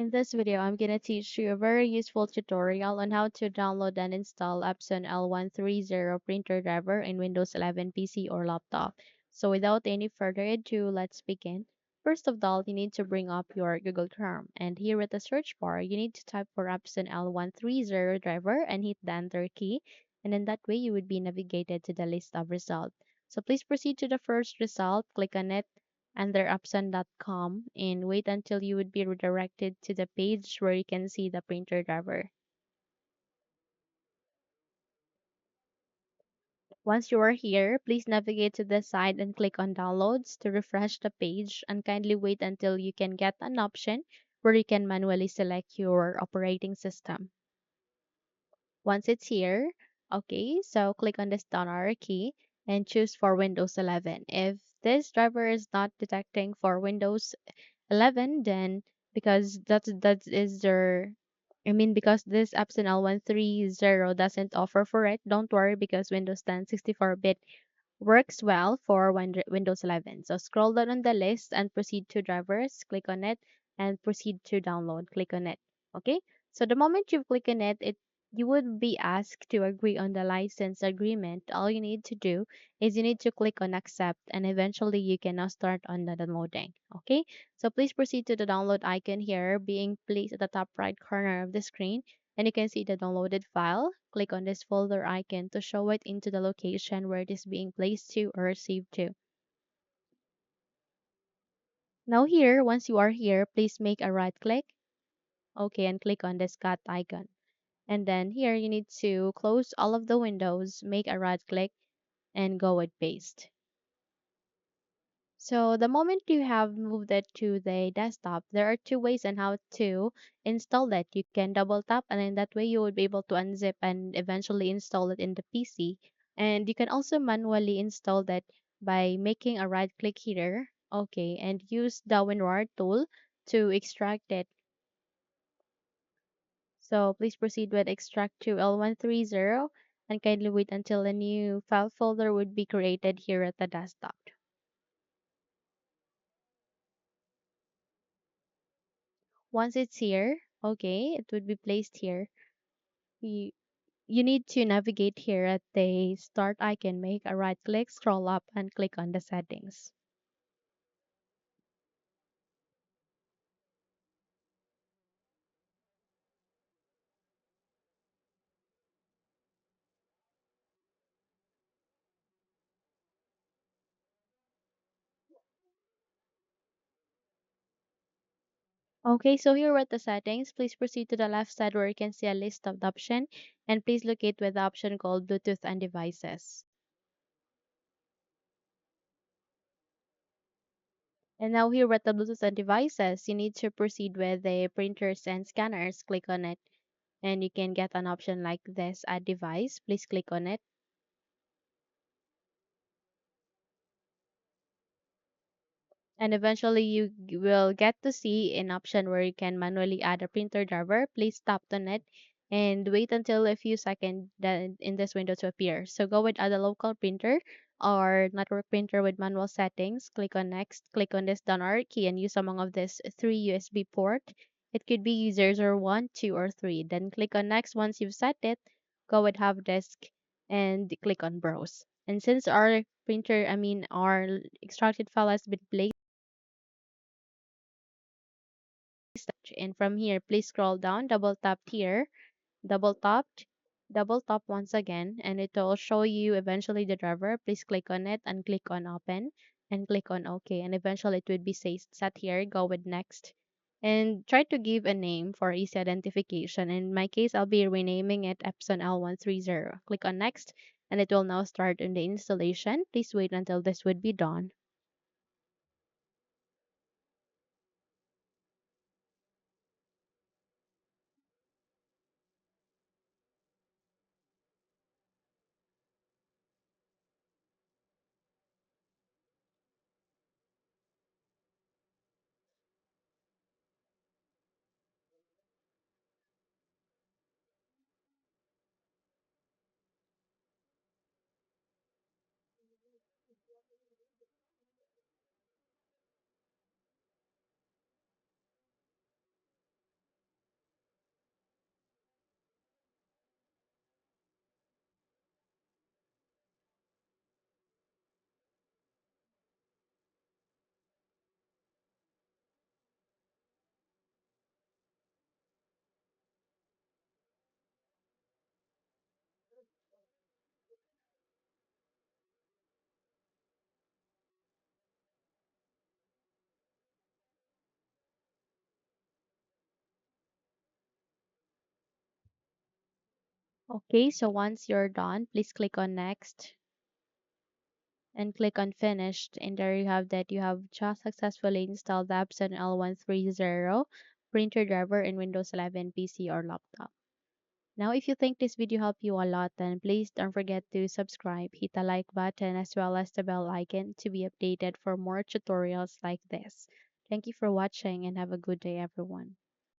In this video, I'm going to teach you a very useful tutorial on how to download and install Epson L130 printer driver in Windows 11 PC or laptop. So without any further ado, let's begin. First of all, you need to bring up your Google Chrome, and here at the search bar, you need to type for Epson L130 driver and hit the enter key, and in that way you would be navigated to the list of results. So please proceed to the first result, click on it, under Epson.com and wait until you would be redirected to the page where you can see the printer driver. Once you are here, please navigate to the side and click on Downloads to refresh the page and kindly wait until you can get an option where you can manually select your operating system. Once it's here, okay, so click on this down arrow key and choose for Windows 11. If this driver is not detecting for Windows 11, then because that is their because this Epson L130 doesn't offer for it, don't worry because Windows 10 64-bit works well for Windows 11. So scroll down on the list and proceed to drivers, click on it, and proceed to download, click on it. Okay? So the moment you click on it, you would be asked to agree on the license agreement. All you need to do is you need to click on accept and eventually you can now start on the downloading. Okay? So please proceed to the download icon here being placed at the top right corner of the screen and you can see the downloaded file. Click on this folder icon to show it into the location where it is being placed to or saved to. Now here, once you are here, please make a right click. Okay, and click on this cut icon. And then here you need to close all of the windows, make a right click, and go with paste. So the moment you have moved it to the desktop, there are two ways on how to install that. You can double tap and in that way you would be able to unzip and eventually install it in the PC. And you can also manually install that by making a right click here. Okay, and use the WinRAR tool to extract it. So please proceed with extract to L130 and kindly wait until a new file folder would be created here at the desktop. Once it's here, okay, it would be placed here. You, you need to navigate here at the start icon, make a right click, scroll up, and click on the settings. Okay, so here at the settings, please proceed to the left side where you can see a list of the option and please locate with the option called Bluetooth and devices. And now here at the Bluetooth and devices, you need to proceed with the printers and scanners. Click on it and you can get an option like this, add device. Please click on it. And eventually will get to see an option where you can manually add a printer driver. Please tap on it and wait until a few seconds in this window to appear. So go with add a local printer or network printer with manual settings. Click on next, click on this down arrow key and use among of this three USB port. It could be 001, 2, or 3. Then click on next once you've set it. Go with have disk and click on browse. And since our our extracted file has been placed, and from here please scroll down, double tap here, double tapped, double tap once again and it will show you eventually the driver. Please click on it and click on open and click on OK and eventually it would be set here. Go with next and try to give a name for easy identification. In my case, I'll be renaming it Epson L130. Click on next and it will now start in the installation. Please wait until this would be done. Okay, so once you're done, please click on next and click on finished. And there you have that you have just successfully installed the Epson L130 printer driver in Windows 11 PC or laptop. Now, if you think this video helped you a lot, then please don't forget to subscribe, hit the like button as well as the bell icon to be updated for more tutorials like this. Thank you for watching and have a good day, everyone.